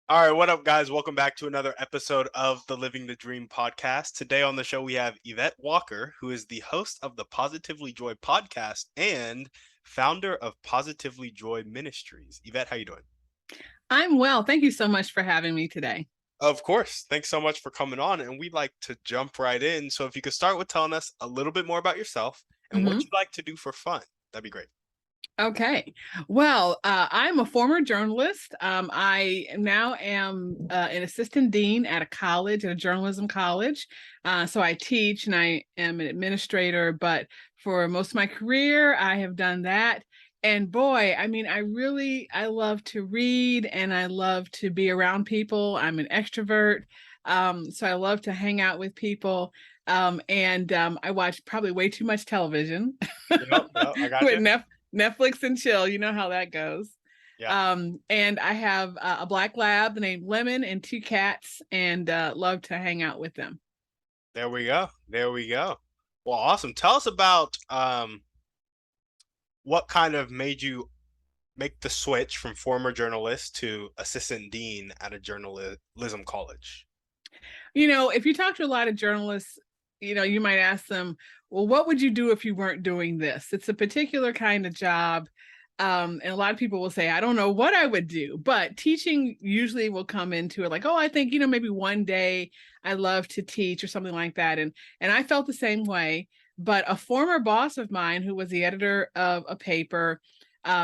All right, what up, guys? Welcome back to another episode of the Living the Dream podcast. Today on the show, we have Yvette Walker, who is the host of the Positively Joy podcast and founder of Positively Joy Ministries. Yvette, how you doing? I'm well. Thank you so much for having me today. Of course. Thanks so much for coming on, and we'd like to jump right in. So if you could start with telling us a little bit more about yourself and what hmm you like to do for fun, that'd be great. Okay. Well, I'm a former journalist. I now am an assistant dean at a college, at a journalism college. So I teach and I am an administrator, but for most of my career, I have done that. And boy, I mean, I love to read and I love to be around people. I'm an extrovert. So I love to hang out with people. And I watch probably way too much television Yep, yep, I got with you. Netflix and chill. You know how that goes. Yeah, And I have a black lab named Lemon and two cats, and love to hang out with them. there we go. There we go. Well, awesome. Tell us about what kind of made you make the switch from former journalist to assistant dean at a journalism college? If you talk to a lot of journalists, you might ask them, well, what would you do if you weren't doing this? It's a particular kind of job. And a lot of people will say, I don't know what I would do, but teaching usually will come into it like, oh, I think, maybe one day I love to teach or something like that. And I felt the same way. But a former boss of mine who was the editor of a paper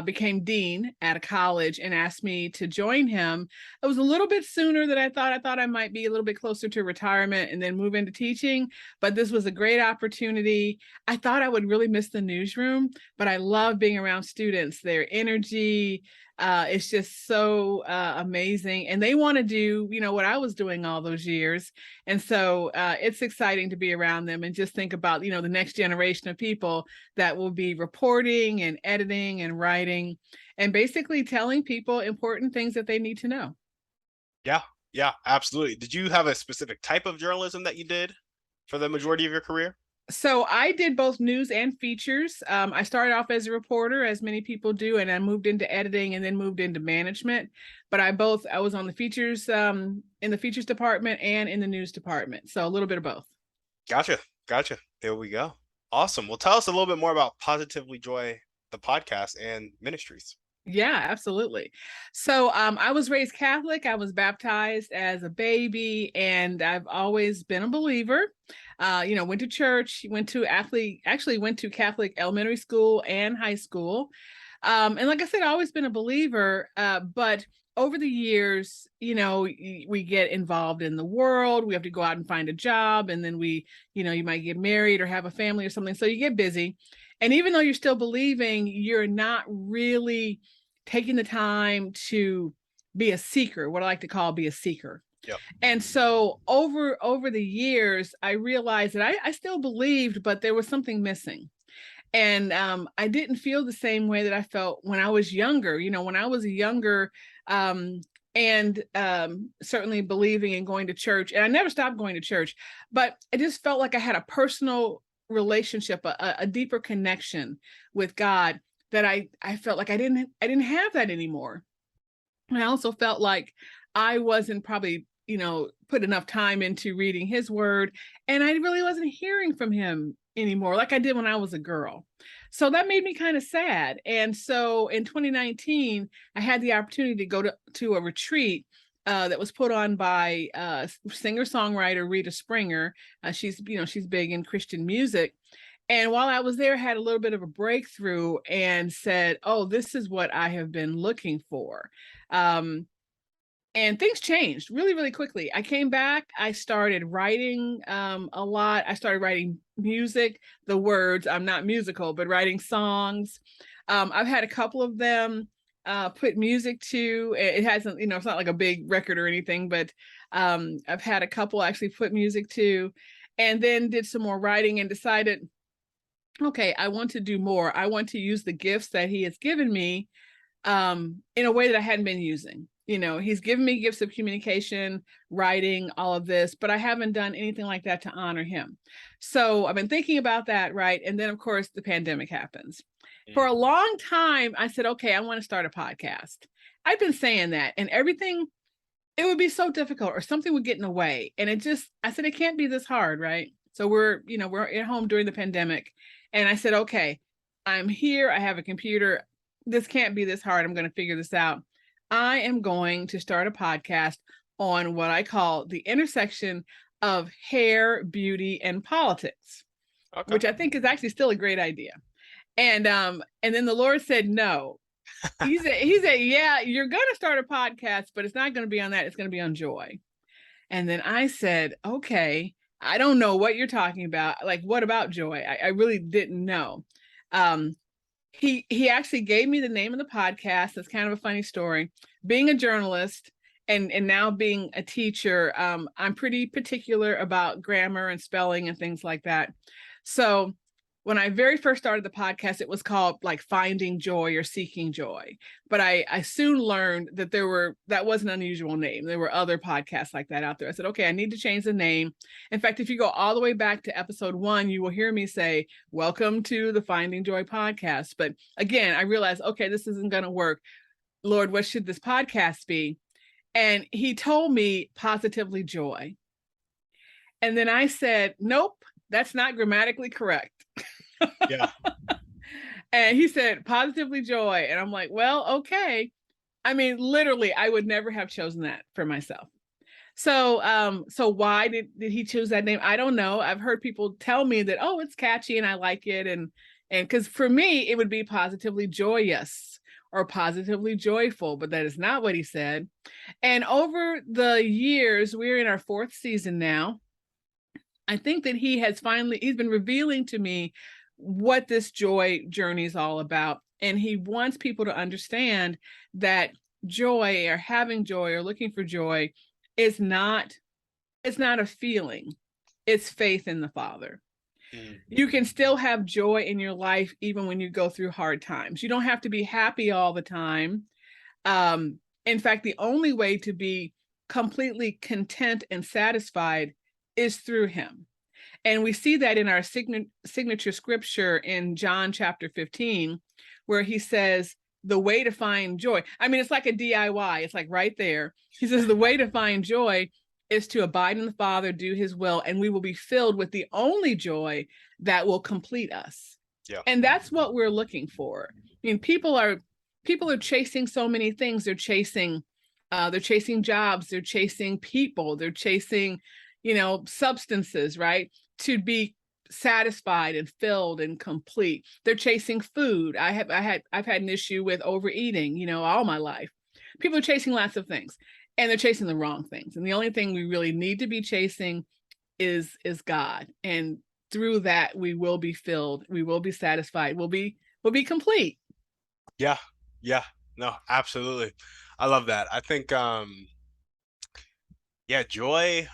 became dean at a college and asked me to join him. It was a little bit sooner than I thought. I thought I might be a little bit closer to retirement and then move into teaching, but this was a great opportunity. I thought I would really miss the newsroom, but I love being around students. Their energy is just so amazing. And they want to do, what I was doing all those years. And so it's exciting to be around them and just think about, the next generation of people that will be reporting and editing and writing and basically telling people important things that they need to know. Yeah, yeah, absolutely. Did you have a specific type of journalism that you did for the majority of your career? So I did both news and features. I started off as a reporter, as many people do, and I moved into editing and then moved into management. But I was on the features, in the features department and in the news department. So a little bit of both. Gotcha, gotcha. There we go. Awesome. Well, tell us a little bit more about Positively Joy, the podcast and ministries. Yeah, absolutely. So I was raised Catholic. I was baptized as a baby, and I've always been a believer. Went to church, went to Catholic elementary school and high school. And like I said, I've always been a believer. But over the years, we get involved in the world. We have to go out and find a job, and then you might get married or have a family or something. So you get busy. And even though you're still believing, you're not really taking the time to be a seeker, what I like to call be a seeker. Yep. And so over the years, I realized that I still believed, but there was something missing. And I didn't feel the same way that I felt when I was younger. When I was younger, and certainly believing and going to church, and I never stopped going to church, but I just felt like I had a personal relationship, a deeper connection with God that I felt like I didn't have that anymore. And I also felt like I wasn't probably, put enough time into reading his word, and I really wasn't hearing from him anymore like I did when I was a girl. So that made me kind of sad. And so in 2019, I had the opportunity to go to a retreat that was put on by singer-songwriter Rita Springer. She's big in Christian music. And while I was there, I had a little bit of a breakthrough and said, "Oh, this is what I have been looking for." Um, and things changed really, really quickly. I came back. I started writing a lot. I started writing music, the words. I'm not musical, but writing songs. I've had a couple of them put music to. It hasn't, it's not like a big record or anything, but I've had a couple actually put music to, and then did some more writing and decided, okay, I want to do more. I want to use the gifts that he has given me in a way that I hadn't been using. He's given me gifts of communication, writing, all of this, but I haven't done anything like that to honor him. So I've been thinking about that, right? And then, of course, the pandemic happens. For a Mm. long time, I said, okay, I want to start a podcast. I've been saying that, and everything it would be so difficult, or something would get in the way. And I said, it can't be this hard, right? So we're at home during the pandemic. And I said, okay, I'm here. I have a computer. This can't be this hard. I'm going to figure this out. I am going to start a podcast on what I call the intersection of hair, beauty, and politics, Okay. which I think is actually still a great idea. And then the Lord said, no. He said, yeah, you're going to start a podcast, but it's not going to be on that. It's going to be on joy. And then I said, okay, I don't know what you're talking about. Like, what about joy? I really didn't know. Um, he actually gave me the name of the podcast. That's kind of a funny story. Being a journalist and now being a teacher, I'm pretty particular about grammar and spelling and things like that. So when I very first started the podcast, it was called like Finding Joy or Seeking Joy. But I soon learned that that was an unusual name. There were other podcasts like that out there. I said, okay, I need to change the name. In fact, if you go all the way back to episode 1, you will hear me say, welcome to the Finding Joy podcast. But again, I realized, okay, this isn't going to work. Lord, what should this podcast be? And he told me Positively Joy. And then I said, nope, that's not grammatically correct. Yeah. And he said Positively Joy. And I'm like, well, okay. I mean, literally, I would never have chosen that for myself. So why did he choose that name? I don't know. I've heard people tell me that, oh, it's catchy and I like it. And because for me, it would be Positively Joyous or Positively Joyful, but that is not what he said. And over the years, we're in our 4th season now. I think that he's been revealing to me what this joy journey is all about. And he wants people to understand that joy or having joy or looking for joy is not, it's not a feeling. It's faith in the Father. You can still have joy in your life even when you go through hard times. You don't have to be happy all the time. In fact, the only way to be completely content and satisfied is through him. And we see that in our signature scripture in John chapter 15, where he says, the way to find joy. I mean, it's like a DIY. It's like right there. He says, the way to find joy is to abide in the Father, do his will, and we will be filled with the only joy that will complete us. Yeah. And that's what we're looking for. I mean, people are chasing so many things. They're chasing jobs, they're chasing people, they're chasing, substances, right? To be satisfied and filled and complete. They're chasing food. I've had an issue with overeating, all my life. People are chasing lots of things, and they're chasing the wrong things. And the only thing we really need to be chasing is God. And through that, we will be filled, we will be satisfied, we'll be complete. Yeah. Yeah. No, absolutely. I love that. I think joy,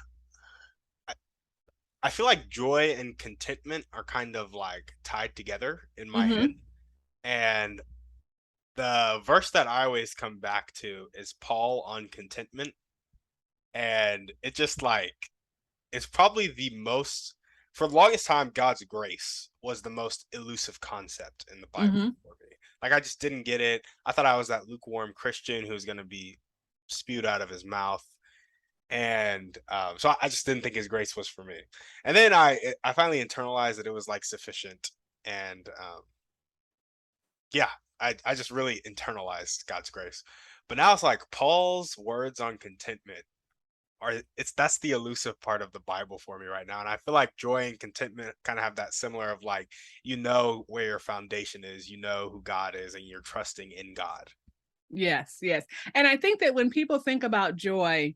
I feel like joy and contentment are kind of like tied together in my head. And the verse that I always come back to is Paul on contentment. And it just like, it's probably the most, for the longest time, God's grace was the most elusive concept in the Bible for me. Like, I just didn't get it. I thought I was that lukewarm Christian who's going to be spewed out of his mouth. And so I just didn't think his grace was for me. And then I finally internalized that it was like sufficient. And I just really internalized God's grace. But now it's like Paul's words on contentment that's the elusive part of the Bible for me right now. And I feel like joy and contentment kind of have that similar of like, where your foundation is, who God is, and you're trusting in God. Yes. And I think that when people think about joy,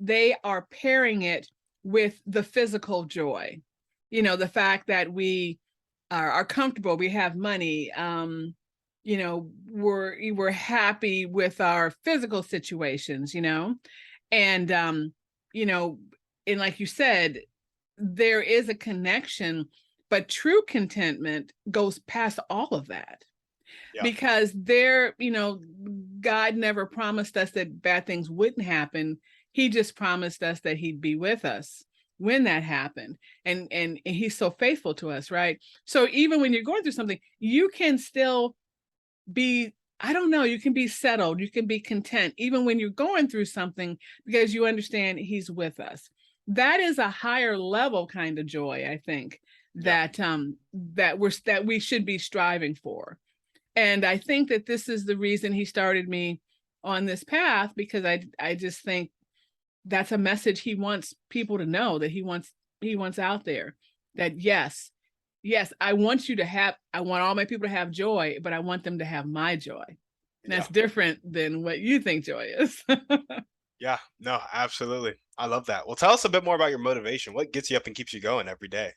they are pairing it with the physical joy. The fact that we are comfortable, we have money, we're happy with our physical situations, and and like you said, there is a connection, but true contentment goes past all of that. Yeah. Because God never promised us that bad things wouldn't happen. He just promised us that he'd be with us when that happened. And he's so faithful to us, right? So even when you're going through something, you can still be I don't know, you can be settled, you can be content, even when you're going through something, because you understand he's with us. That is a higher level kind of joy, I think, Yeah. that we should be striving for. And I think that this is the reason he started me on this path, because I just think that's a message he wants people to know, that he wants out there, that yes, I want all my people to have joy, but I want them to have my joy. And that's different than what you think joy is. Yeah. No, absolutely. I love that. Well, tell us a bit more about your motivation. What gets you up and keeps you going every day?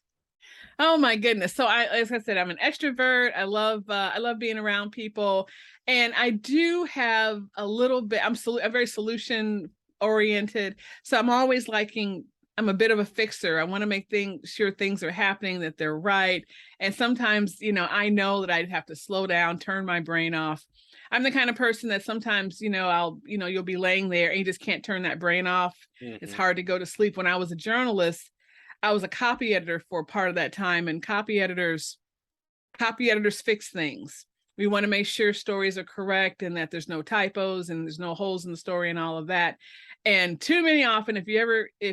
Oh my goodness. So as I said, I'm an extrovert. I love being around people. And I do have a little bit, I'm very solution oriented. So I'm a bit of a fixer. I want to make sure things are happening, that they're right. And sometimes, I know that I'd have to slow down, turn my brain off. I'm the kind of person that sometimes, you'll be laying there and you just can't turn that brain off. It's hard to go to sleep. When I was a journalist, I was a copy editor for part of that time, and copy editors fix things. We want to make sure stories are correct and that there's no typos and there's no holes in the story and all of that. And too many often, if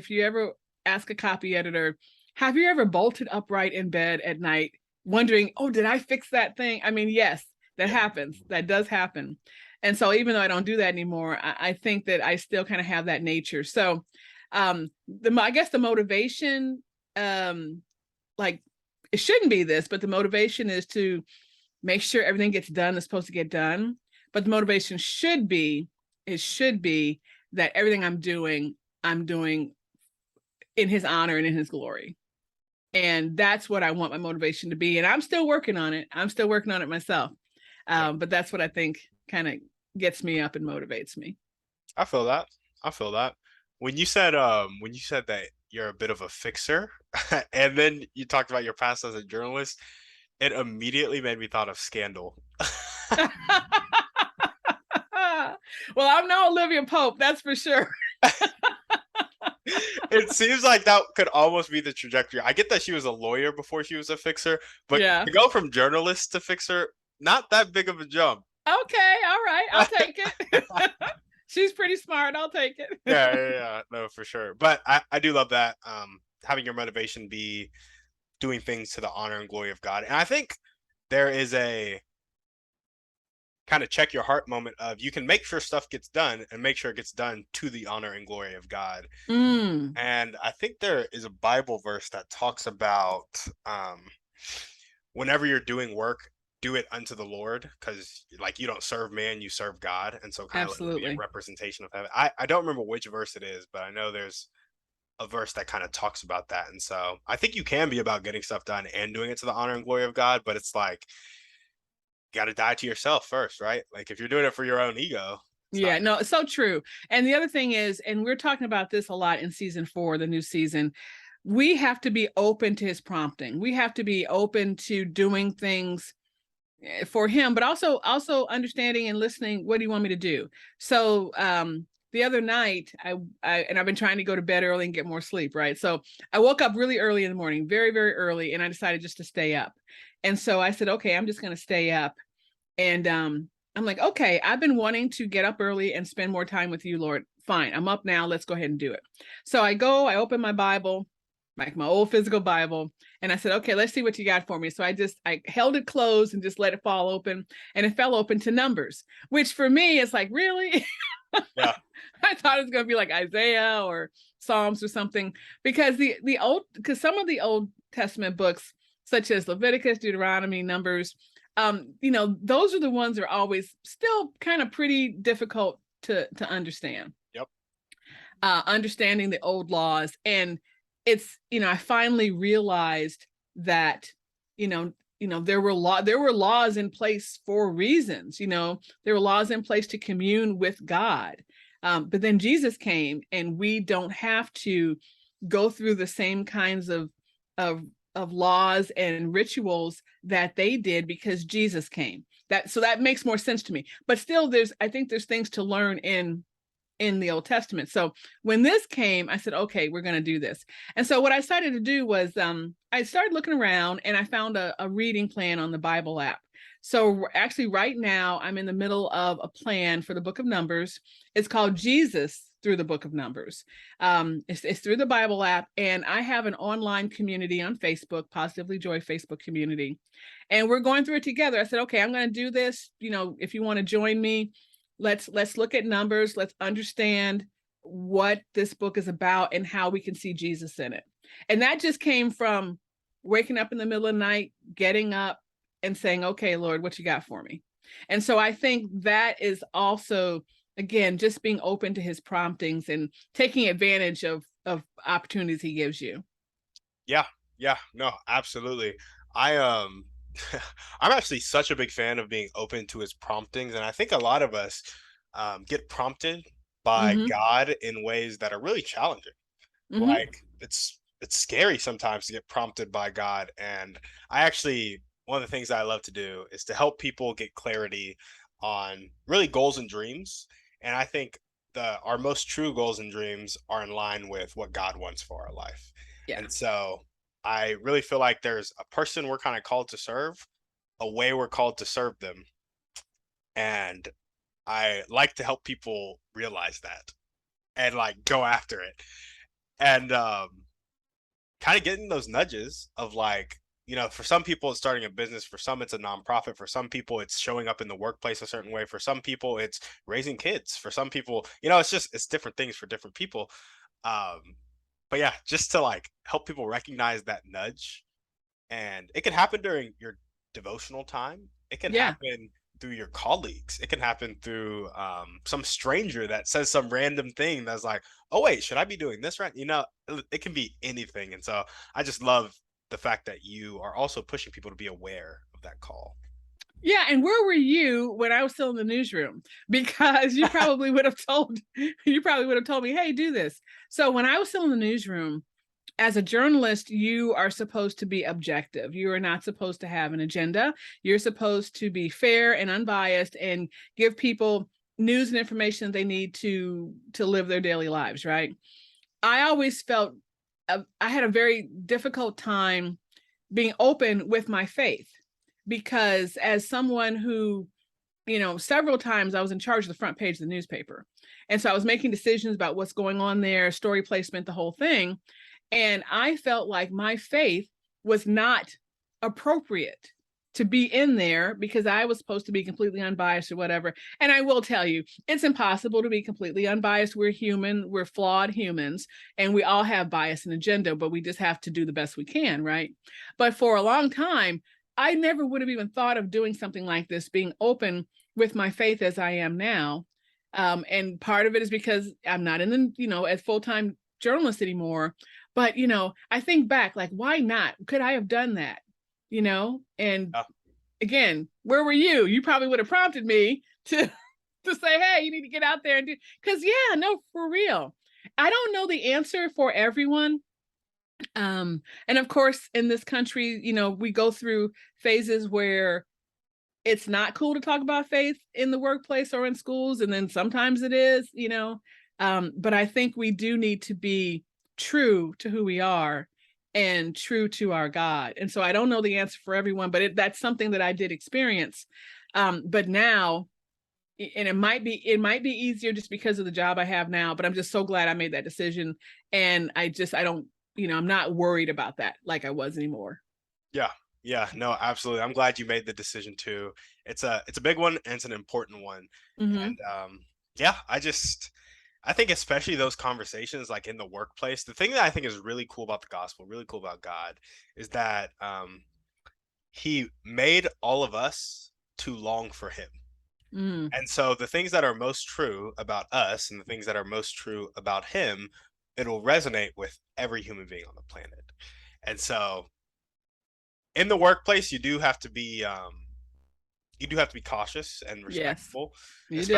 you ever ask a copy editor, have you ever bolted upright in bed at night wondering, oh, did I fix that thing? I mean, yes, that happens. That does happen. And so even though I don't do that anymore, I think that I still kind of have that nature. So I guess the motivation, like, it shouldn't be this, but the motivation is to make sure everything gets done that's supposed to get done. But the motivation should be that everything I'm doing in his honor and in his glory. And that's what I want my motivation to be. And I'm still working on it. Myself. But that's what I think kind of gets me up and motivates me. I feel that. When you said that you're a bit of a fixer, and then you talked about your past as a journalist, it immediately made me thought of Scandal. Well, I'm no Olivia Pope, that's for sure. It seems like that could almost be the trajectory. I get that she was a lawyer before she was a fixer, but to go from journalist to fixer, not that big of a jump. Okay, all right, I'll take it. She's pretty smart. I'll take it. Yeah, no, for sure. But I do love that, having your motivation be doing things to the honor and glory of God. And I think there is a kind of check your heart moment of, you can make sure stuff gets done and make sure it gets done to the honor and glory of God. And I think there is a Bible verse that talks about, whenever you're doing work, do it unto the Lord, because like, you don't serve man, you serve God. And so kind of like a representation of heaven. I don't remember which verse it is, but I know there's a verse that kind of talks about that. And so I think you can be about getting stuff done and doing it to the honor and glory of God, but it's like, you got to die to yourself first, right? Like, if you're doing it for your own ego. Yeah, no, it's so true. And the other thing is, and we're talking about this a lot in season 4, the new season, we have to be open to his prompting. We have to be open to doing things for him, but also understanding and listening, what do you want me to do? So the other night, I've been trying to go to bed early and get more sleep, right? So I woke up really early in the morning, very, very early, and I decided just to stay up. And so I said, okay, I'm just going to stay up. And I'm like, okay, I've been wanting to get up early and spend more time with you, Lord. Fine, I'm up now. Let's go ahead and do it. So I open my Bible, like my old physical Bible, and I said, okay, let's see what you got for me. So I held it closed and just let it fall open, and it fell open to Numbers, which for me is like, really? Yeah. I thought it was going to be like Isaiah or Psalms or something, because some of the Old Testament books, such as Leviticus, Deuteronomy, Numbers, those are the ones that are always still kind of pretty difficult to understand. Yep. Understanding the old laws. And it's, I finally realized that, there were laws in place for reasons. There were laws in place to commune with God. But then Jesus came, and we don't have to go through the same kinds of laws and rituals that they did, because Jesus came. So that makes more sense to me. But still, I think there's things to learn in the Old Testament. So when this came, I said, okay, we're going to do this. And so what I started to do was, I started looking around, and I found a reading plan on the Bible app. So actually right now I'm in the middle of a plan for the book of Numbers. It's called Jesus through the book of Numbers. It's through the Bible app, and I have an online community on Facebook, Positively Joy Facebook community, and we're going through it together. I said, okay, I'm going to do this. If you want to join me, let's look at Numbers. Let's understand what this book is about and how we can see Jesus in it. And that just came from waking up in the middle of the night, getting up and saying, okay, Lord, what you got for me? And so I think that is also, again, just being open to his promptings and taking advantage of opportunities he gives you. Yeah, yeah, no, absolutely. I I'm actually such a big fan of being open to his promptings, and I think a lot of us get prompted by Mm-hmm. God in ways that are really challenging. Mm-hmm. Like it's scary sometimes to get prompted by God, and I actually one of the things that I love to do is to help people get clarity on really goals and dreams. And I think our most true goals and dreams are in line with what God wants for our life. Yeah. And so I really feel like there's a person we're kind of called to serve, a way we're called to serve them. And I like to help people realize that and like go after it. And kind of getting those nudges of like, for some people it's starting a business, for some it's a nonprofit, for some people it's showing up in the workplace a certain way, for some people it's raising kids, for some people, it's different things for different people. um but yeah, just to like help people recognize that nudge. And it can happen during your devotional time. It can Yeah. happen through your colleagues. It can happen through some stranger that says some random thing that's like, oh, wait, should I be doing this right? It can be anything. And so I just love the fact that you are also pushing people to be aware of that call. Yeah, and where were you when I was still in the newsroom? Because you probably would have told me, "Hey, do this." So when I was still in the newsroom, as a journalist, you are supposed to be objective. You are not supposed to have an agenda. You're supposed to be fair and unbiased and give people news and information they need to live their daily lives, right? I always felt I had a very difficult time being open with my faith, because as someone who, several times I was in charge of the front page of the newspaper. And so I was making decisions about what's going on there, story placement, the whole thing. And I felt like my faith was not appropriate to be in there because I was supposed to be completely unbiased or whatever. And I will tell you, it's impossible to be completely unbiased. We're human, we're flawed humans, and we all have bias and agenda, but we just have to do the best we can, right? But for a long time, I never would have even thought of doing something like this, being open with my faith as I am now. And part of it is because I'm not in the, as full-time journalist anymore. But, I think back, like, why not? Could I have done that? And Yeah. again, where were you? You probably would have prompted me to say, hey, you need to get out there and do, because yeah, no, for real. I don't know the answer for everyone. And of course, in this country, we go through phases where it's not cool to talk about faith in the workplace or in schools, and then sometimes it is. But I think we do need to be true to who we are and true to our God. And so I don't know the answer for everyone, but that's something that I did experience. But now, and it might be easier just because of the job I have now, but I'm just so glad I made that decision. And I don't, I'm not worried about that like I was anymore. Yeah. Yeah, no, absolutely. I'm glad you made the decision too. It's a big one and it's an important one. Mm-hmm. And yeah, I think especially those conversations like in the workplace, the thing that I think is really cool about the gospel, really cool about God, is that he made all of us to long for him. Mm. And so the things that are most true about us and the things that are most true about him, it'll resonate with every human being on the planet. And so in the workplace, you do have to be cautious and Yes, respectful, you do.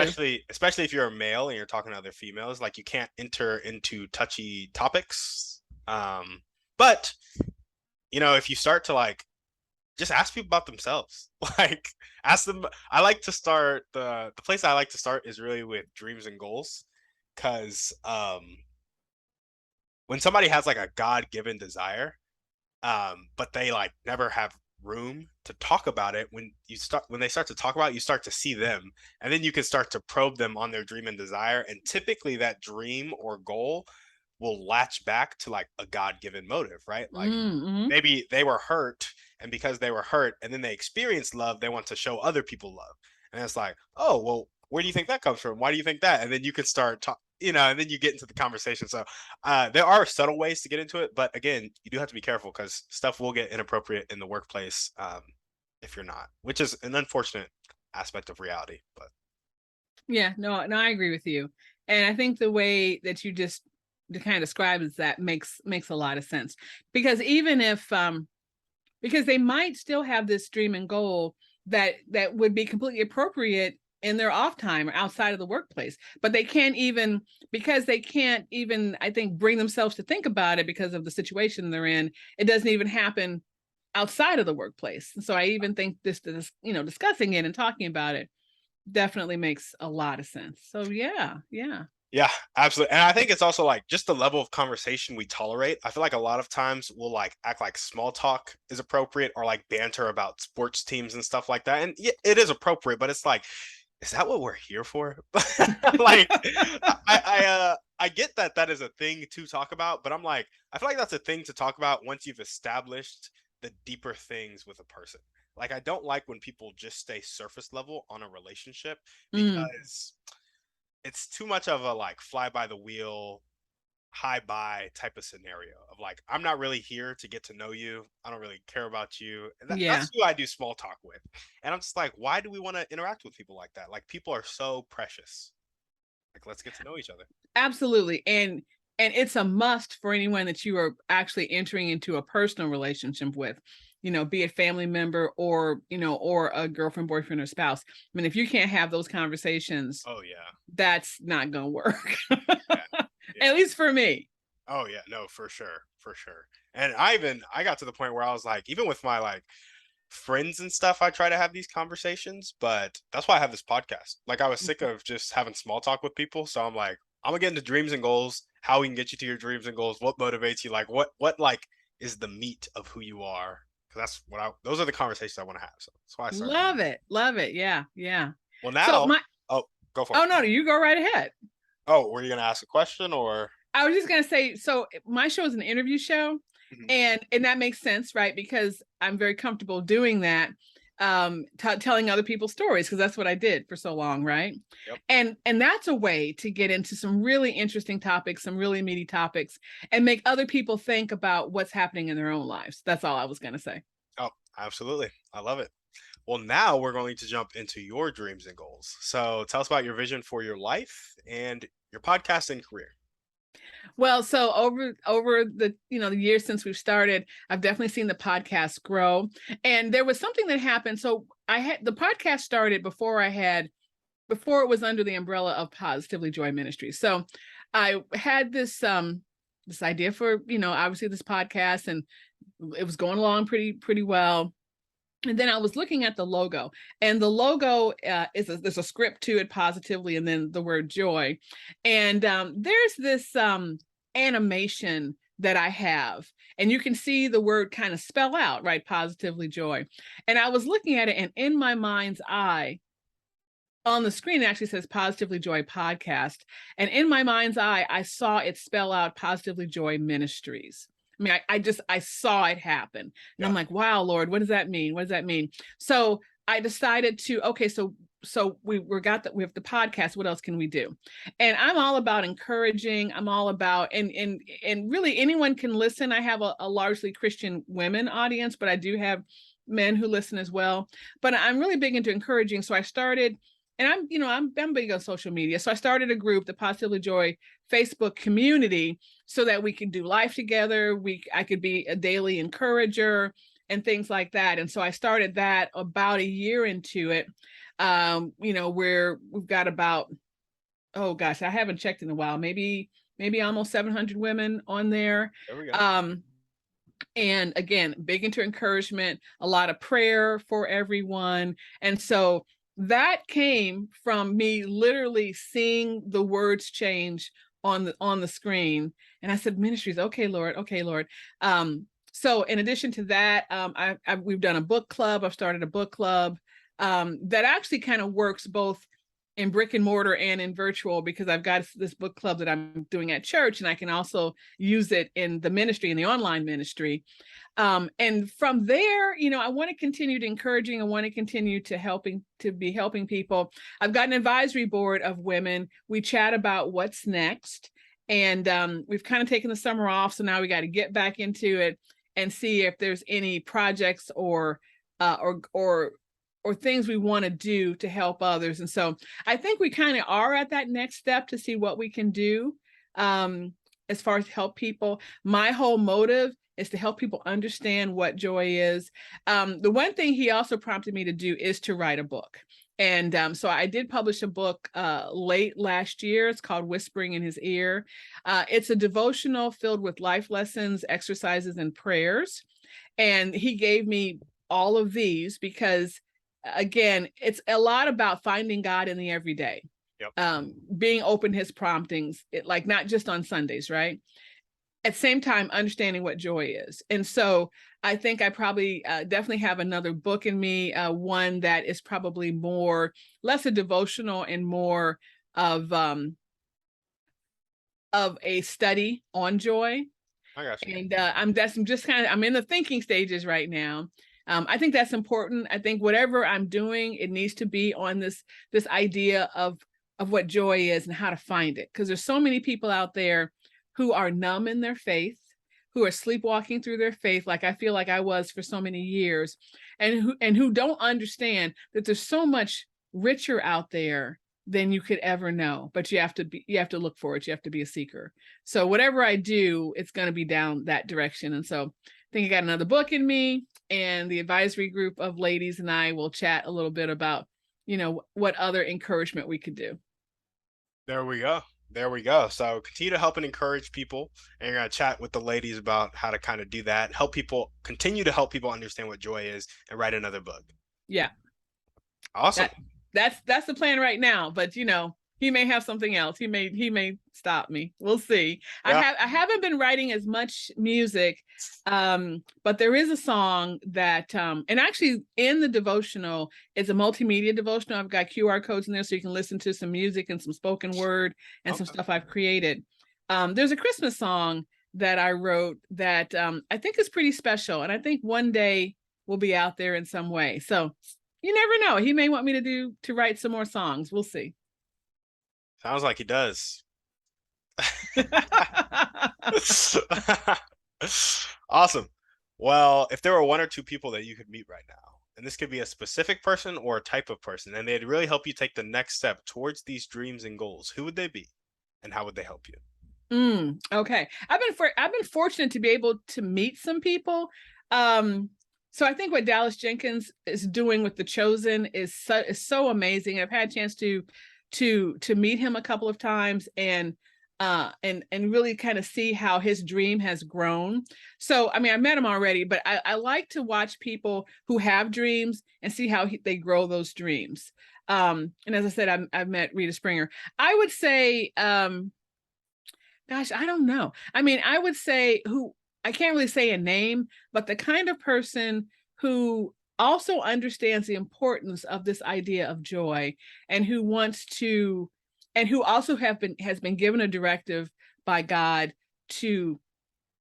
especially if you're a male and you're talking to other females. Like you can't enter into touchy topics. But if you start to like just ask people about themselves, like ask them. I like to start the place I like to start is really with dreams and goals, because when somebody has like a God given desire, but they like never have room to talk about it, when they start to talk about it, you start to see them, and then you can start to probe them on their dream and desire, and typically that dream or goal will latch back to like a God-given motive, right? Like Mm-hmm. maybe they were hurt, and because they were hurt and then they experienced love, they want to show other people love. And it's like, oh, well, where do you think that comes from? Why do you think that? And then you can start talk, and then you get into the conversation. So there are subtle ways to get into it, but again, you do have to be careful because stuff will get inappropriate in the workplace, if you're not, which is an unfortunate aspect of reality. But Yeah, no, I agree with you. And I think the way that you just to kind of describe is that makes a lot of sense. Because even if because they might still have this dream and goal that would be completely appropriate in their off time or outside of the workplace, but they can't even, because they can't even, I think, bring themselves to think about it because of the situation they're in. It doesn't even happen outside of the workplace. So I even think this discussing it and talking about it definitely makes a lot of sense. So yeah. yeah, absolutely. And I think it's also like just the level of conversation we tolerate. I feel like a lot of times we'll like act like small talk is appropriate, or like banter about sports teams and stuff like that. And yeah, it is appropriate, but it's like, is that what we're here for? Like, I get that that is a thing to talk about, but I'm like, I feel like that's a thing to talk about once you've established the deeper things with a person. Like, I don't like when people just stay surface level on a relationship, Mm, because it's too much of a like fly by the wheel, high buy type of scenario of like, I'm not really here to get to know you. I don't really care about you. And yeah, that's who I do small talk with. And I'm just like, why do we want to interact with people like that? Like, people are so precious. Like, let's get to know each other. absolutely. And it's a must for anyone that you are actually entering into a personal relationship with, be it family member or, or a girlfriend, boyfriend, or spouse. I mean, if you can't have those conversations, Oh yeah. that's not going to work. Yeah. At Yeah. least for me. Oh yeah. No, for sure. For sure. And I got to the point where I was like, even with my like friends and stuff, I try to have these conversations, but that's why I have this podcast. Like, I was sick of just having small talk with people. So I'm like, I'm gonna get into dreams and goals, how we can get you to your dreams and goals, what motivates you, like what like is the meat of who you are. Cause that's what those are the conversations I want to have. So that's why I started. Love it. Love it. Yeah. Yeah. Well, So now, my, oh, go for it. oh no, you go right ahead. Oh, were you gonna ask a question or? I was just gonna say, so my show is an interview show, Mhm. and that makes sense, right? Because I'm very comfortable doing that, telling other people's stories, because that's what I did for so long, right? Yep. And that's a way to get into some really interesting topics, some really meaty topics, and make other people think about what's happening in their own lives. That's all I was gonna say. Oh, absolutely. I love it. Well, now we're going to jump into your dreams and goals. So tell us about your vision for your life and your podcasting career. Well, so over the the years since we've started, I've definitely seen the podcast grow. And there was something that happened. So I had the podcast started before it was under the umbrella of Positively Joy Ministries. So I had this idea for, obviously this podcast, and it was going along pretty well. And then I was looking at the logo, and the logo there's a script to it, positively, and then the word joy. And there's this animation that I have, and you can see the word kind of spell out, right? Positively joy. And I was looking at it, and in my mind's eye, on the screen, it actually says Positively Joy Podcast. And in my mind's eye, I saw it spell out Positively Joy Ministries. I mean, I saw it happen. And I'm Yeah. like, wow, Lord, what does that mean? What does that mean? So I decided to, okay, so we have the podcast. What else can we do? And I'm all about encouraging. I'm all about, and really anyone can listen. I have a largely Christian women audience, but I do have men who listen as well. But I'm really big into encouraging. So I started, and I'm big on social media. So I started a group, the Positively Joy Facebook community, so that we could do life together. I could be a daily encourager and things like that. And so I started that about a year into it. Where we've got about, oh gosh, I haven't checked in a while, maybe almost 700 women on there. There we go. And again, big into encouragement, a lot of prayer for everyone. And so that came from me literally seeing the words change on the screen. And I said, ministries, okay, Lord. So in addition to that, we've done a book club. I've started a book club that actually kind of works both in brick and mortar and in virtual, because I've got this book club that I'm doing at church, and I can also use it in the ministry, in the online ministry. And from there, I want to continue to encouraging. I want to continue to be helping people. I've got an advisory board of women. We chat about what's next. And we've kind of taken the summer off. So now we got to get back into it and see if there's any projects or things we want to do to help others. And so I think we kind of are at that next step to see what we can do as far as help people. My whole motive is to help people understand what joy is. The one thing he also prompted me to do is to write a book. And so I did publish a book late last year. It's called Whispering in His Ear. It's a devotional filled with life lessons, exercises, and prayers. And he gave me all of these because, again, it's a lot about finding God in the everyday. Yep. Being open to his promptings, like not just on Sundays, right? At the same time, understanding what joy is. And so I think I probably definitely have another book in me, one that is probably less a devotional and more of a study on joy. I got you. And I'm in the thinking stages right now. I think that's important. I think whatever I'm doing, it needs to be on this idea of what joy is and how to find it. Because there's so many people out there who are numb in their faith, who are sleepwalking through their faith, like I feel like I was for so many years, and who don't understand that there's so much richer out there than you could ever know. But you have to look for it. You have to be a seeker. So whatever I do, it's going to be down that direction. And so I think I got another book in me, and the advisory group of ladies and I will chat a little bit about, what other encouragement we could do. There we go. There we go. So continue to help and encourage people, and you're going to chat with the ladies about how to kind of do that, continue to help people understand what joy is, and write another book. Yeah. Awesome. That's the plan right now, but he may have something else. He may stop me. We'll see. Yeah. I haven't been writing as much music, but there is a song that, and actually in the devotional, it's a multimedia devotional. I've got QR codes in there so you can listen to some music and some spoken word and some stuff I've created. There's a Christmas song that I wrote that I think is pretty special, and I think one day will be out there in some way. So you never know. He may want me to write some more songs. We'll see. Sounds like he does. Awesome. Well, if there were one or two people that you could meet right now, and this could be a specific person or a type of person, and they'd really help you take the next step towards these dreams and goals, who would they be, and how would they help you? Okay. I've been fortunate to be able to meet some people. So I think what Dallas Jenkins is doing with The Chosen is so amazing. I've had a chance to meet him a couple of times and really kind of see how his dream has grown. So, I met him already, but I like to watch people who have dreams and see how they grow those dreams. And as I said, I've met Rita Springer. I would say, gosh, I don't know. I would say I can't really say a name, but the kind of person who also understands the importance of this idea of joy, and who also has been given a directive by God to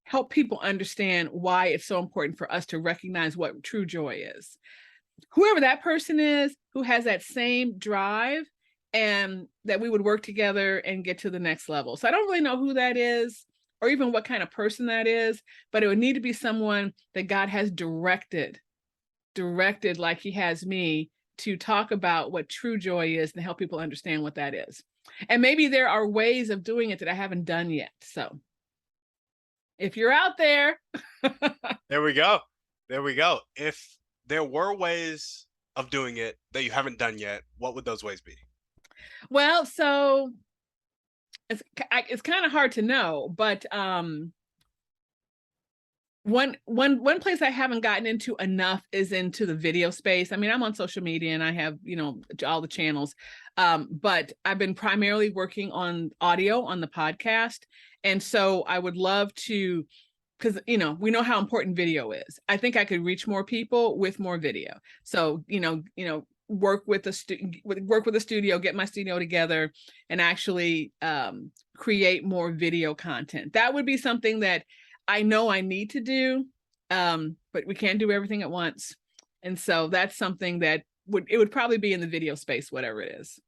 help people understand why it's so important for us to recognize what true joy is. Whoever that person is, who has that same drive, and that we would work together and get to the next level. So I don't really know who that is, or even what kind of person that is, but it would need to be someone that God has directed like he has me, to talk about what true joy is and help people understand what that is. And maybe there are ways of doing it that I haven't done yet. So if you're out there. There we go. If there were ways of doing it that you haven't done yet, what would those ways be? Well, so it's kind of hard to know, but one place I haven't gotten into enough is into the video space. I'm on social media and I have, all the channels, but I've been primarily working on audio on the podcast. And so I would love to because we know how important video is. I think I could reach more people with more video. So work with a studio, get my studio together, and actually create more video content. That would be something that I know I need to do, but we can't do everything at once. And so that's something that would probably be in the video space, whatever it is.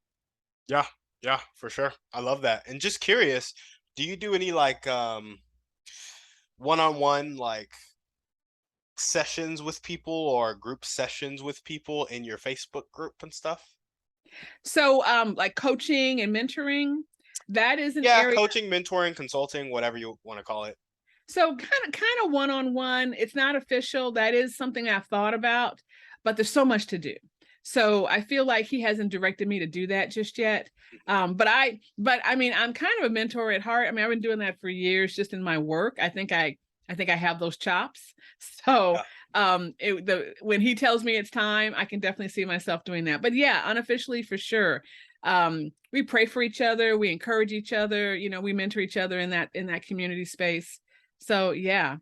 Yeah, yeah, for sure. I love that. And just curious, do you do any like one-on-one like sessions with people or group sessions with people in your Facebook group and stuff? So like coaching and mentoring, that is an Yeah, area. coaching, mentoring, consulting, whatever you want to call it. So kind of one-on-one. It's not official. That is something I've thought about, but there's so much to do. So I feel like he hasn't directed me to do that just yet. But I mean, I'm kind of a mentor at heart. I mean, I've been doing that for years just in my work. I think I have those chops. So when he tells me it's time, I can definitely see myself doing that. But yeah, unofficially for sure. We pray for each other, we encourage each other, we mentor each other in that community space. So yeah,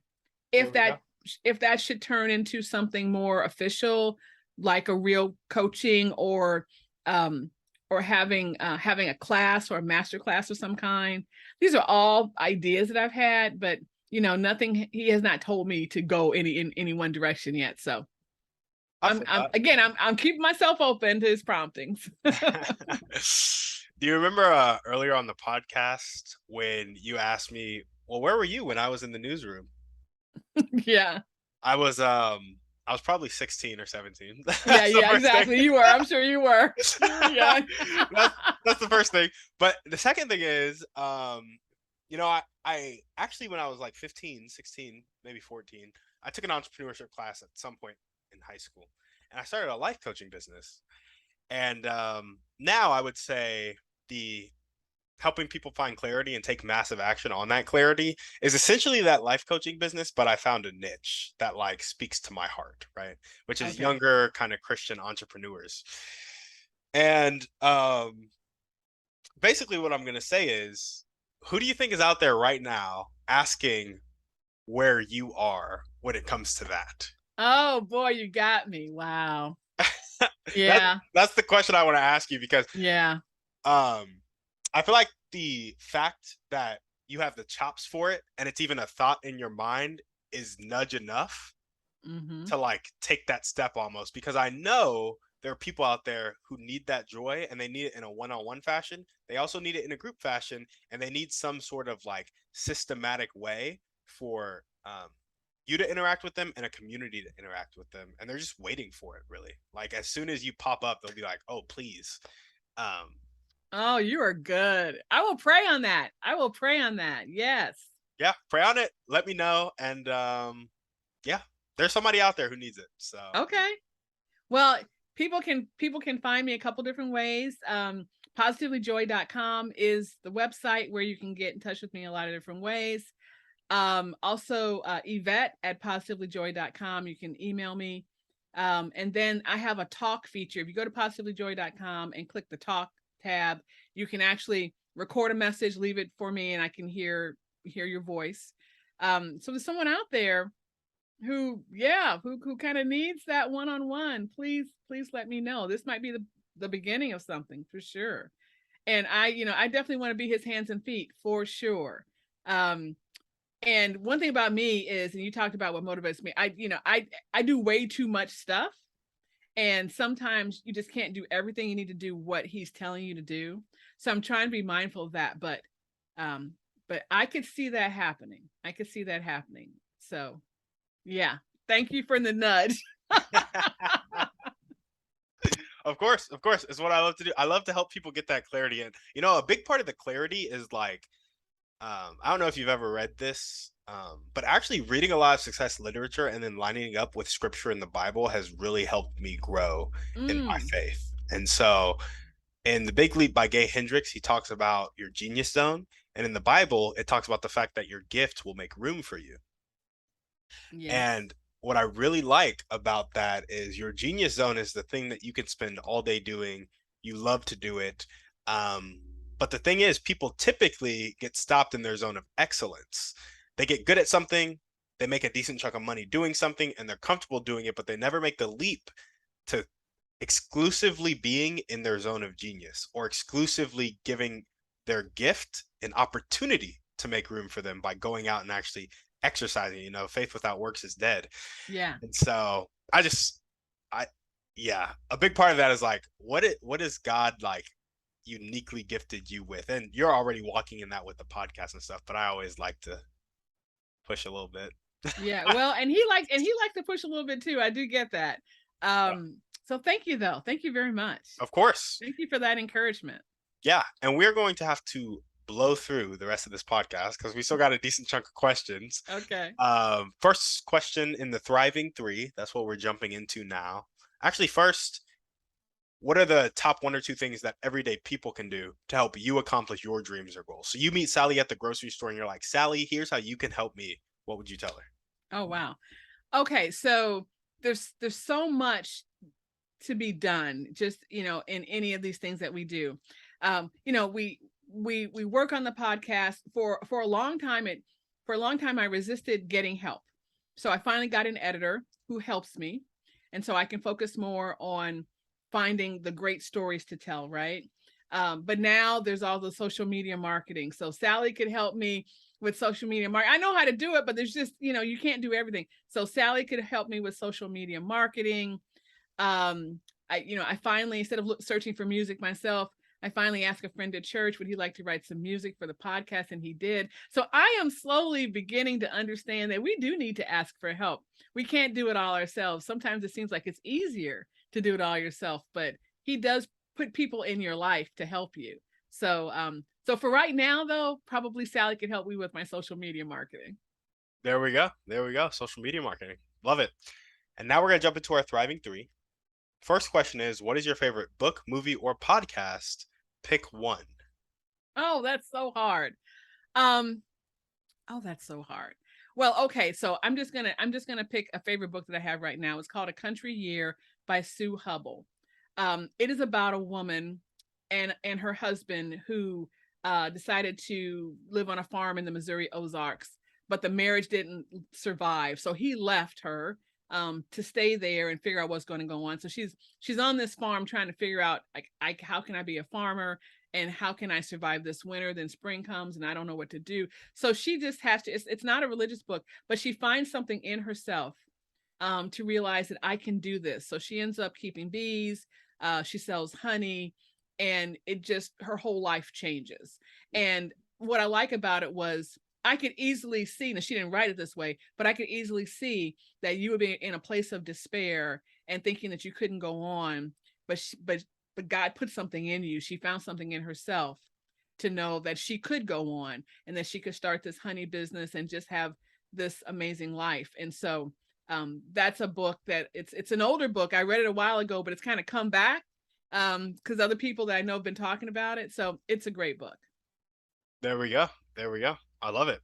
if that should turn into something more official, like a real coaching or having a class or a master class of some kind. These are all ideas that I've had, but nothing, he has not told me to go in any one direction yet. So I'm keeping myself open to his promptings. Do you remember earlier on the podcast when you asked me, well, where were you when I was in the newsroom? Yeah. I was probably 16 or 17. Yeah, exactly. You were. I'm sure you were. Yeah. That's the first thing. But the second thing is, I actually, when I was like 15, 16, maybe 14, I took an entrepreneurship class at some point in high school, and I started a life coaching business. And now I would say the helping people find clarity and take massive action on that clarity is essentially that life coaching business, but I found a niche that like speaks to my heart, right? Which is younger kind of Christian entrepreneurs. And basically what I'm going to say is, who do you think is out there right now asking where you are when it comes to that? Oh boy, you got me. Wow. Yeah. That's the question I want to ask you, because yeah. I feel like the fact that you have the chops for it and it's even a thought in your mind is nudge enough to like take that step almost, because I know there are people out there who need that joy and they need it in a one-on-one fashion. They also need it in a group fashion, and they need some sort of like systematic way for you to interact with them and a community to interact with them. And they're just waiting for it, really. Like as soon as you pop up, they'll be like, oh, please. Oh, you are good. I will pray on that. Yes. Yeah, pray on it. Let me know. And yeah, there's somebody out there who needs it. So okay. Well, people can find me a couple different ways. Positivelyjoy.com is the website where you can get in touch with me a lot of different ways. Also Yvette at positivelyjoy.com. You can email me. And then I have a talk feature. If you go to positivelyjoy.com and click the talk tab, you can actually record a message, leave it for me, and I can hear your voice. So there's someone out there who kind of needs that one-on-one. Please let me know. This might be the beginning of something for sure. And I definitely want to be his hands and feet for sure. And one thing about me is, and you talked about what motivates me, I do way too much stuff. And sometimes you just can't do everything. You need to do what he's telling you to do. So I'm trying to be mindful of that. But I could see that happening. So yeah. Thank you for the nudge. Of course. It's what I love to do. I love to help people get that clarity. And a big part of the clarity is like, I don't know if you've ever read this, but actually reading a lot of success literature and then lining it up with scripture in the Bible has really helped me grow in my faith. And so in The Big Leap by Gay Hendricks, he talks about your genius zone. And in the Bible, it talks about the fact that your gift will make room for you. Yes. And what I really like about that is your genius zone is the thing that you can spend all day doing. You love to do it. But the thing is, people typically get stopped in their zone of excellence. They get good at something, they make a decent chunk of money doing something and they're comfortable doing it, but they never make the leap to exclusively being in their zone of genius or exclusively giving their gift an opportunity to make room for them by going out and actually exercising. Faith without works is dead. Yeah. And so I yeah, a big part of that is like what is God like uniquely gifted you with? And you're already walking in that with the podcast and stuff, but I always like to push a little bit. Yeah. Well, and he likes to push a little bit too. I do get that. Yeah, So thank you though. Thank you very much. of course. Thank you for that encouragement. Yeah, and we're going to have to blow through the rest of this podcast because we still got a decent chunk of questions. Okay. First question in the Thriving Three. That's what we're jumping into now. Actually, first, what are the top one or two things that everyday people can do to help you accomplish your dreams or goals? So you meet Sally at the grocery store and you're like, Sally, here's how you can help me. What would you tell her? Oh wow. Okay, so there's so much to be done just in any of these things that we do. We work on the podcast for a long time. I resisted getting help, so I finally got an editor who helps me, and so I can focus more on finding the great stories to tell, right? But now there's all the social media marketing, so Sally could help me with social media marketing. I know how to do it, but there's just you can't do everything, so Sally could help me with social media marketing. I finally, instead of searching for music myself, I finally asked a friend at church, would he like to write some music for the podcast? And he did. So I am slowly beginning to understand that we do need to ask for help. We can't do it all ourselves. Sometimes it seems like it's easier to do it all yourself, but he does put people in your life to help you. So for right now though, probably Sally could help me with my social media marketing. There we go. There we go. Social media marketing. Love it. And now we're going to jump into our Thriving Three. First question is, what is your favorite book, movie, or podcast? Pick one. Oh, that's so hard. Um, oh, that's so hard. Well, okay, so I'm just gonna pick a favorite book that I have right now. It's called A Country Year by Sue Hubbell. It is about a woman and her husband who decided to live on a farm in the Missouri Ozarks, but the marriage didn't survive. So he left her to stay there and figure out what's going to go on. So she's on this farm trying to figure out like how can I be a farmer and how can I survive this winter? Then spring comes and I don't know what to do. So she just has to. It's not a religious book, but she finds something in herself to realize that I can do this. So she ends up keeping bees. She sells honey, and her whole life changes. And what I like about it was I could easily see, now she didn't write it this way, but I could easily see that you would be in a place of despair and thinking that you couldn't go on, but God put something in you. She found something in herself to know that she could go on and that she could start this honey business and just have this amazing life. And so that's a book that it's an older book. I read it a while ago, but it's kind of come back because other people that I know have been talking about it. So it's a great book. There we go. There we go. I love it.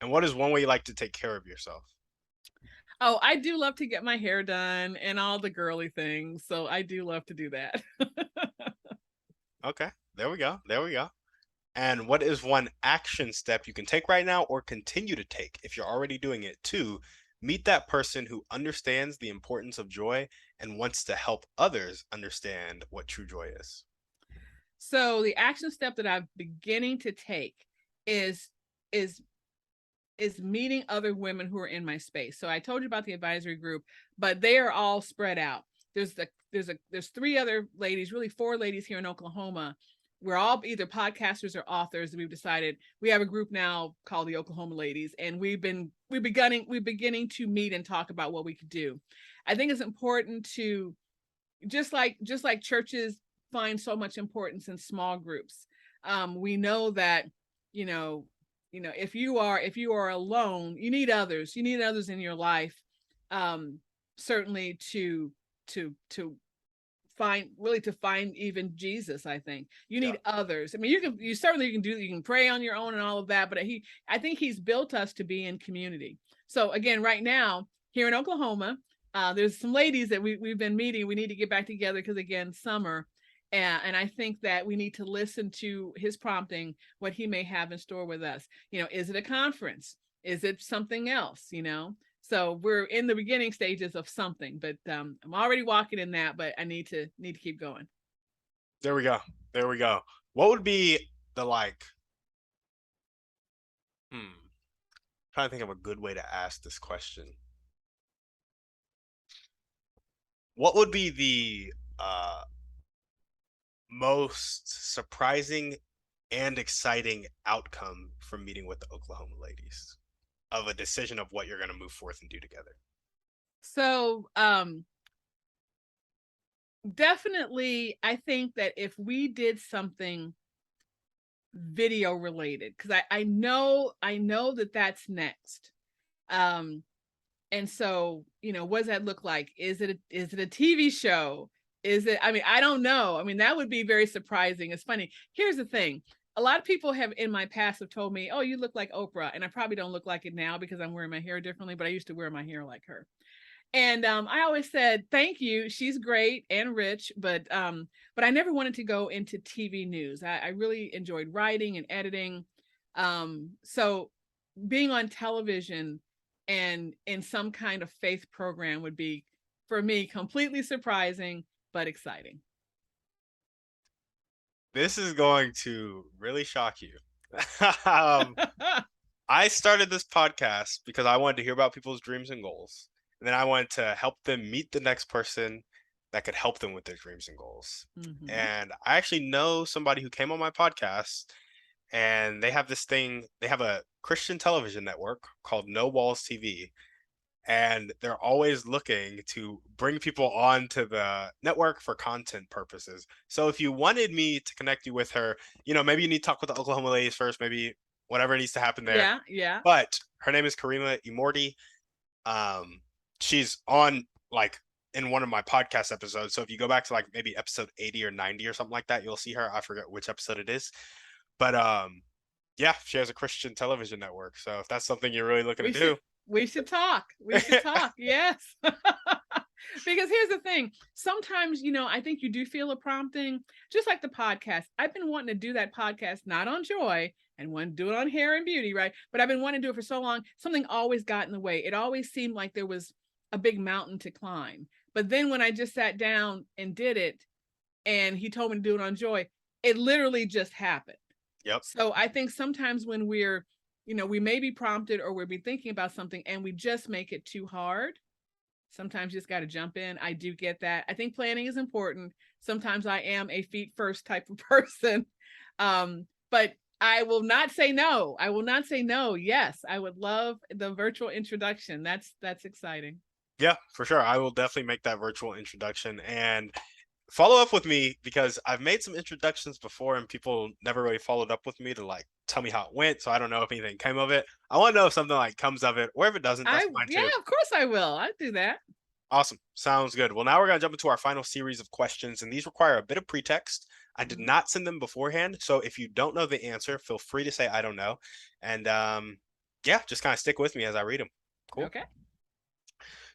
And what is one way you like to take care of yourself? Oh, I do love to get my hair done and all the girly things. So I do love to do that. Okay. There we go. There we go. And what is one action step you can take right now or continue to take if you're already doing it to meet that person who understands the importance of joy and wants to help others understand what true joy is? So the action step that I'm beginning to take is is meeting other women who are in my space. So I told you about the advisory group, but they are all spread out. There's three other ladies, really four ladies here in Oklahoma. We're all either podcasters or authors. We've decided we have a group now called the Oklahoma Ladies, and we're beginning to meet and talk about what we could do. I think it's important to just like churches find so much importance in small groups. We know that if you are alone, you need others. You need others in your life, certainly to find even Jesus. I think you need others. I mean, you can pray on your own and all of that, but I think he's built us to be in community. So again, right now here in Oklahoma, there's some ladies that we've been meeting. We need to get back together because again, summer. And I think that we need to listen to his prompting, what he may have in store with us. Is it a conference? Is it something else, you know? So we're in the beginning stages of something, but I'm already walking in that, but I need to keep going. There we go. There we go. What would be the like trying to think of a good way to ask this question. What would be the most surprising and exciting outcome from meeting with the Oklahoma ladies of a decision of what you're going to move forth and do together? So definitely, I think that if we did something video related, because I know that that's next. And so, you know, what does that look like? Is it a TV show? Is it, I mean, I don't know. I mean, that would be very surprising. It's funny. Here's the thing. A lot of people have in my past have told me, oh, you look like Oprah. And I probably don't look like it now because I'm wearing my hair differently, but I used to wear my hair like her. And I always said, thank you. She's great and rich, but I never wanted to go into TV news. I really enjoyed writing and editing. So being on television and in some kind of faith program would be, for me, completely surprising, but exciting. This is going to really shock you. um, I started this podcast because I wanted to hear about people's dreams and goals. And then I wanted to help them meet the next person that could help them with their dreams and goals. Mm-hmm. And I actually know somebody who came on my podcast, and they have this thing, they have a Christian television network called No Walls TV. And they're always looking to bring people onto the network for content purposes. So if you wanted me to connect you with her, you know, maybe you need to talk with the Oklahoma ladies first, maybe whatever needs to happen there. Yeah, yeah. But her name is Karima Imorti. She's on like in one of my podcast episodes. So if you go back to like maybe episode 80 or 90 or something like that, you'll see her. I forget which episode it is. But yeah, she has a Christian television network. So if that's something you're really looking to do, we should talk. We should talk. Yes. Because here's the thing. Sometimes, you know, I think you do feel a prompting, just like the podcast. I've been wanting to do that podcast, not on joy, and want to do it on hair and beauty, right? But I've been wanting to do it for so long. Something always got in the way. It always seemed like there was a big mountain to climb. But then when I just sat down and did it, and he told me to do it on joy, it literally just happened. Yep. So I think sometimes when we're, you know, we may be prompted or we'll be thinking about something and we just make it too hard. Sometimes you just got to jump in. I do get that. I think planning is important. Sometimes I am a feet first type of person. But I will not say no. I will not say no. Yes, I would love the virtual introduction. That's exciting. Yeah, for sure. I will definitely make that virtual introduction and follow up with me because I've made some introductions before and people never really followed up with me to like tell me how it went. So I don't know if anything came of it. I want to know if something like comes of it, or if it doesn't, that's fine too. Yeah, of course I will. I'd do that. Awesome. Sounds good. Well, now we're going to jump into our final series of questions, and these require a bit of pretext. I did not send them beforehand. So if you don't know the answer, feel free to say, I don't know. And yeah, just kind of stick with me as I read them. Cool. Okay.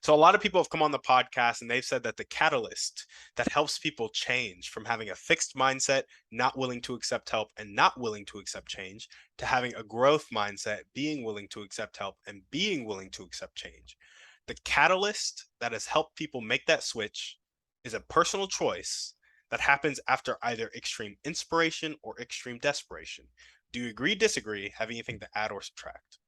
So a lot of people have come on the podcast and they've said that the catalyst that helps people change from having a fixed mindset, not willing to accept help and not willing to accept change, to having a growth mindset, being willing to accept help and being willing to accept change. The catalyst that has helped people make that switch is a personal choice that happens after either extreme inspiration or extreme desperation. Do you agree, disagree, have anything to add or subtract?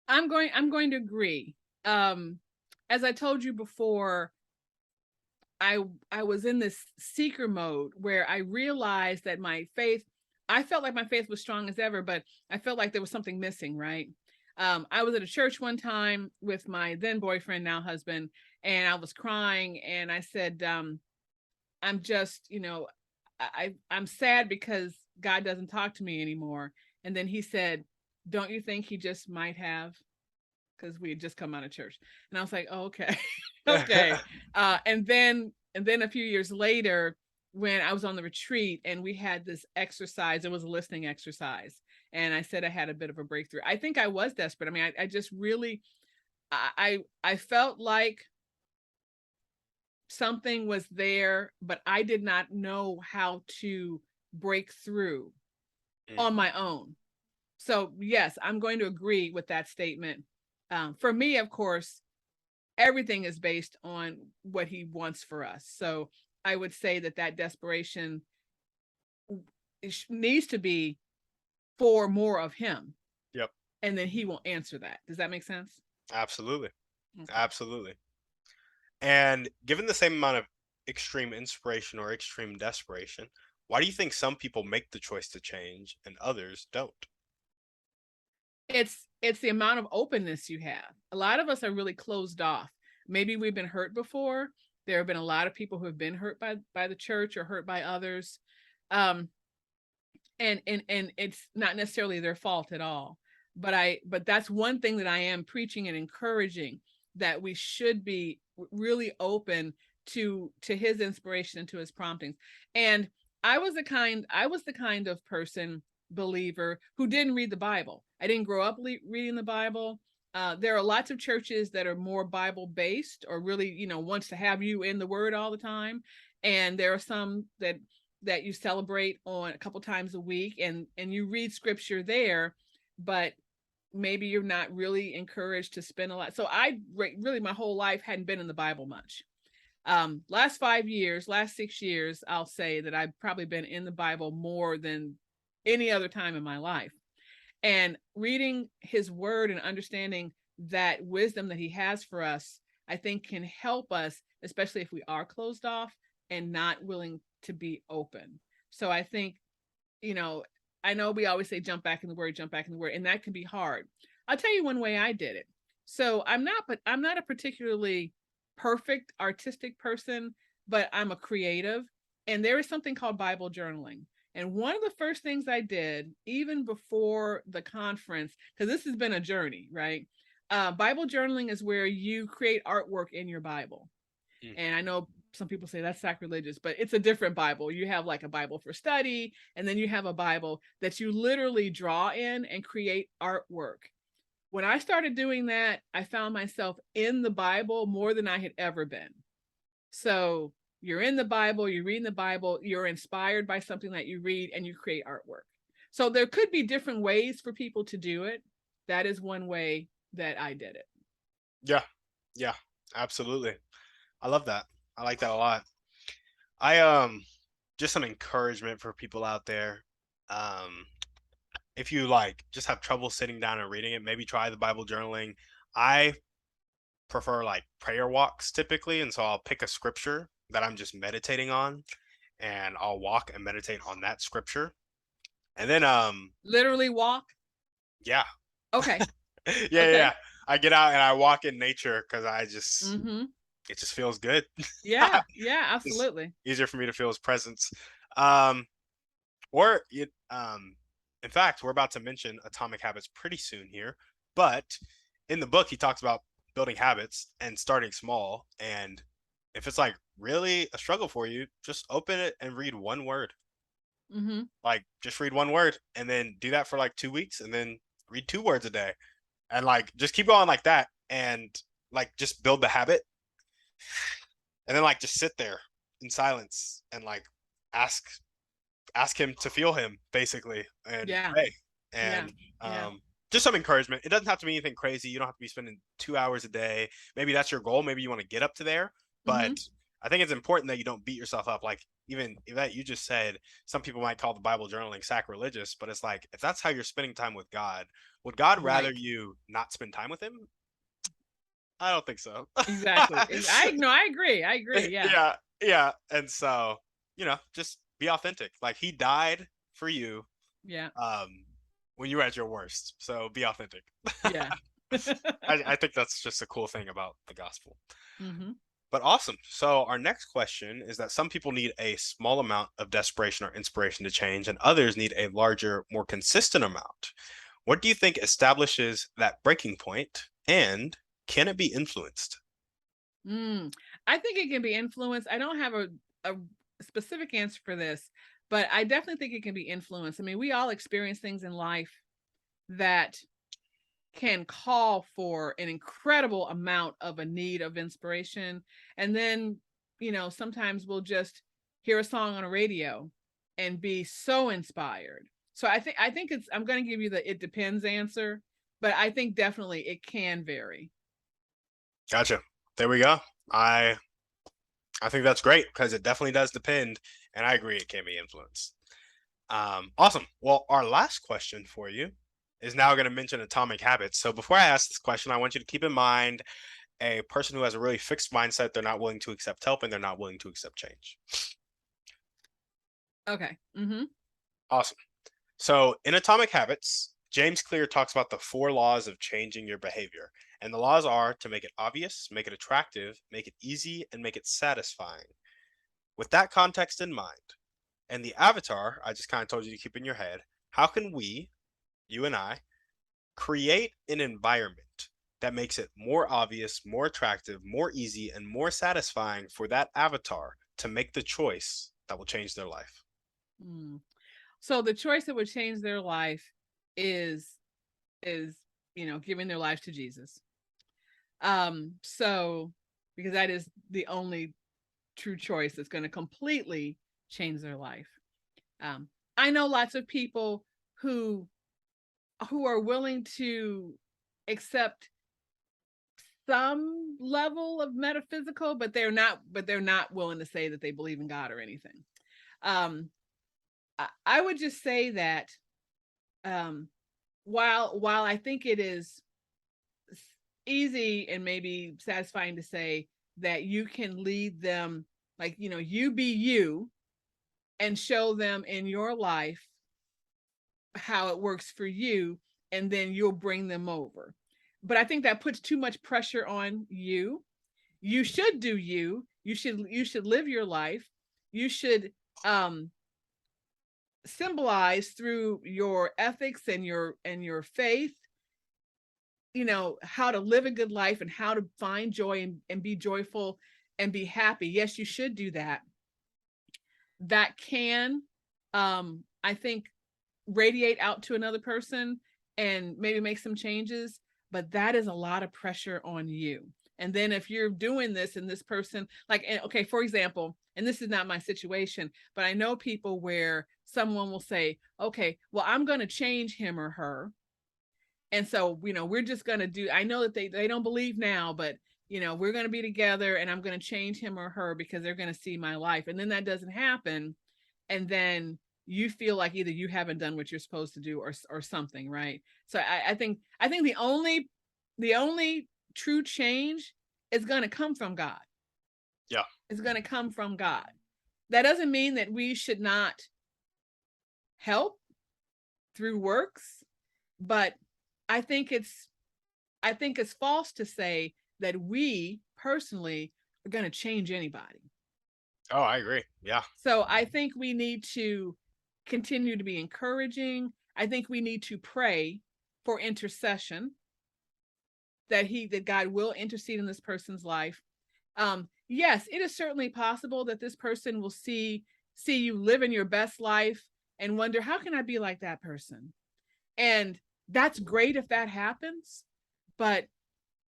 I'm going to agree. As I told you before, I was in this seeker mode where I realized that my faith, I felt like my faith was strong as ever, but I felt like there was something missing, right? I was at a church one time with my then boyfriend, now husband, and I was crying and I said, I'm just, you know, I'm sad because God doesn't talk to me anymore. And then he said, don't you think he just might have? Because we had just come out of church. And I was like, oh, okay. Okay. And then a few years later, when I was on the retreat and we had this exercise, it was a listening exercise. And I said I had a bit of a breakthrough. I think I was desperate. I mean, I just really, I felt like something was there, but I did not know how to break through Mm. on my own. So yes, I'm going to agree with that statement. For me, of course, everything is based on what he wants for us. So I would say that that desperation needs to be for more of him, Yep. and then he will answer that. Does that make sense? Absolutely. Okay. Absolutely. And given the same amount of extreme inspiration or extreme desperation, why do you think some people make the choice to change and others don't? It's the amount of openness you have. A lot of us are really closed off. Maybe we've been hurt before. There have been a lot of people who have been hurt by the church or hurt by others. Um, and it's not necessarily their fault at all. But that's one thing that I am preaching and encouraging, that we should be really open to his inspiration and to his promptings. And I was the kind of person, believer, who didn't read the Bible. I didn't grow up reading the Bible. There are lots of churches that are more Bible based, or really, wants to have you in the Word all the time. And there are some that you celebrate on a couple times a week, and you read scripture there, but maybe you're not really encouraged to spend a lot. So I really, my whole life hadn't been in the Bible much. Last 5 years, last 6 years, I'll say that I've probably been in the Bible more than any other time in my life. And reading his word and understanding that wisdom that he has for us, I think can help us, especially if we are closed off and not willing to be open. So I think, I know we always say jump back in the word, jump back in the word, and that can be hard. I'll tell you one way I did it. So I'm not a particularly perfect artistic person, but I'm a creative. And there is something called Bible journaling. And one of the first things I did, even before the conference, because this has been a journey, right? Bible journaling is where you create artwork in your Bible. Mm. And I know some people say that's sacrilegious, but it's a different Bible. You have like a Bible for study, and then you have a Bible that you literally draw in and create artwork. When I started doing that, I found myself in the Bible more than I had ever been. So you're in the Bible, you're reading the Bible, you're inspired by something that you read, and you create artwork. So there could be different ways for people to do it. That is one way that I did it. Yeah. Yeah. Absolutely. I love that. I like that a lot. I just some encouragement for people out there. Um if you like just have trouble sitting down and reading it, maybe try the Bible journaling. I prefer like prayer walks typically, and so I'll pick a scripture that I'm just meditating on, and I'll walk and meditate on that scripture. And then Literally walk. yeah. Okay. Yeah, yeah, Okay. yeah. I get out and I walk in nature because I just Mm-hmm. it just feels good. Yeah. Yeah. It's Absolutely. easier for me to feel his presence. Um or it in fact, we're about to mention Atomic Habits pretty soon here, but in the book he talks about building habits and starting small, and if it's like really a struggle for you, just open it and read one word. Mm-hmm. Like just read one word and then do that for like 2 weeks and then read 2 words a day, and like just keep going like that, and like just build the habit, and then like just sit there in silence and like ask ask him to feel him basically, and Yeah. pray, Yeah. and Yeah. just some encouragement. It doesn't have to be anything crazy. You don't have to be spending 2 hours a day. Maybe that's your goal. Maybe you want to get up to there, but Mm-hmm. I think it's important that you don't beat yourself up. Like even that you just said, some people might call the Bible journaling sacrilegious, but it's like if that's how you're spending time with God, would God rather Right. you not spend time with Him? I don't think so. Exactly. I no, I agree. I agree. Yeah. Yeah, yeah, and so just be authentic. Like He died for you Yeah. um, when you were at your worst. So be authentic. Yeah. I think that's just a cool thing about the gospel. Mm-hmm. But awesome. So our next question is that some people need a small amount of desperation or inspiration to change, and others need a larger, more consistent amount. What do you think establishes that breaking point, and can it be influenced? Mm. I think it can be influenced. I don't have a specific answer for this, but I definitely think it can be influenced. I mean, we all experience things in life that can call for an incredible amount of a need of inspiration. And then, sometimes we'll just hear a song on a radio and be so inspired. So I think it's, I'm going to give you the it depends answer, but I think definitely it can vary. Gotcha. There we go. I think that's great because it definitely does depend, and I agree it can be influenced. Awesome. Well, our last question for you is now going to mention atomic habits. So before I ask this question, I want you to keep in mind a person who has a really fixed mindset. They're not willing to accept help and they're not willing to accept change. Okay. Awesome. So in Atomic Habits, James Clear talks about the 4 laws of changing your behavior. And the laws are to make it obvious, make it attractive, make it easy, and make it satisfying. With that context in mind, and the avatar I just kind of told you to keep in your head, how can we, you and I, create an environment that makes it more obvious, more attractive, more easy, and more satisfying for that avatar to make the choice that will change their life? Mm. So the choice that would change their life is giving their life to Jesus. So because that is the only true choice that's going to completely change their life. I know lots of people who are willing to accept some level of metaphysical, but they're not willing to say that they believe in God or anything. I would just say that while I think it is easy and maybe satisfying to say that you can lead them, like, you be you and show them in your life how it works for you, and then you'll bring them over. But I think that puts too much pressure on you. You should do you. You should live your life. You should symbolize through your ethics and your faith, how to live a good life and how to find joy and be joyful and be happy. Yes, you should do that. That can, I think, radiate out to another person and maybe make some changes, but that is a lot of pressure on you. And then if you're doing this and this person, like, okay, for example, and this is not my situation, but I know people where someone will say, okay, well, I'm going to change him or her. And so, we're just going to do, I know that they don't believe now, but we're going to be together and I'm going to change him or her because they're going to see my life. And then that doesn't happen. And then you feel like either you haven't done what you're supposed to do or something, right? So I think the only true change is going to come from God. Yeah. It's going to come from God. That doesn't mean that we should not help through works, but I think it's false to say that we personally are going to change anybody. Oh, I agree. Yeah. So I think we need to continue to be encouraging. I think we need to pray for intercession, that God will intercede in this person's life. Yes, it is certainly possible that this person will see you living your best life and wonder, how can I be like that person? And that's great if that happens, but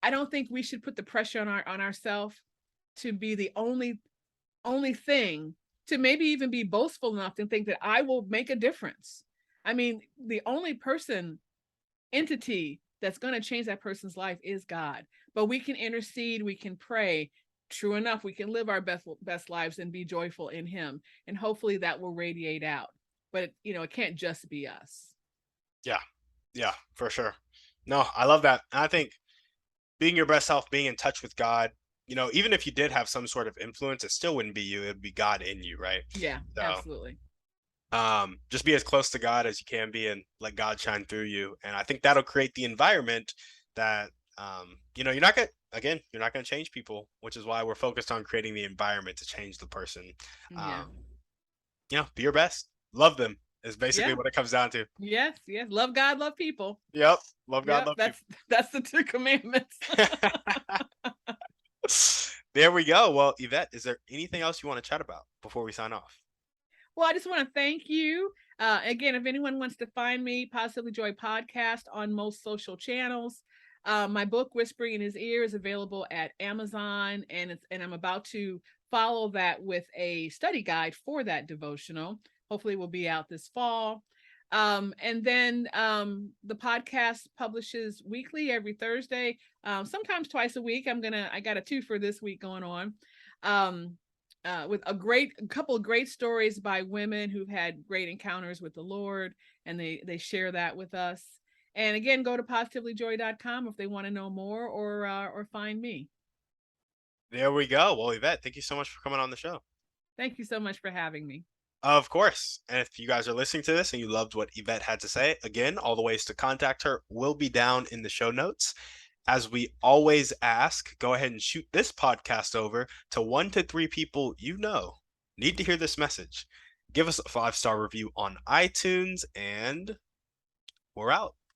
I don't think we should put the pressure on ourselves to be the only thing, to maybe even be boastful enough to think that I will make a difference. I mean, the only entity that's going to change that person's life is God. But we can intercede, we can pray. True enough, we can live our best lives and be joyful in Him, and hopefully that will radiate out. But it can't just be us. Yeah, for sure. No, I love that. And I think being your best self, being in touch with God, even if you did have some sort of influence, it still wouldn't be you. It'd be God in you, right? Yeah, So, absolutely. just be as close to God as you can be and let God shine through you. And I think that'll create the environment that, you're not going to change people, which is why we're focused on creating the environment to change the person. Yeah. Be your best. Love them is basically Yeah. what it comes down to. Yes. Love God, love people. Yep. Love God, Yep. love That's the 2 commandments. people. There we go. Well, Yvette, is there anything else you want to chat about before we sign off? Well, I just want to thank you. Again, if anyone wants to find me, Positively Joy Podcast on most social channels. My book, Whispering in His Ear, is available at Amazon, and I'm about to follow that with a study guide for that devotional. Hopefully will be out this fall. And then the podcast publishes weekly every Thursday, sometimes twice a week. I got a two for this week going on. With a couple of great stories by women who've had great encounters with the Lord, and they share that with us. And again, go to positivelyjoy.com if they want to know more, or find me. There we go. Well, Yvette, thank you so much for coming on the show. Thank you so much for having me. Of course. And if you guys are listening to this and you loved what Yvette had to say, again, all the ways to contact her will be down in the show notes. As we always ask, go ahead and shoot this podcast over to 1 to 3 people you know need to hear this message. Give us a 5-star review on iTunes, and we're out.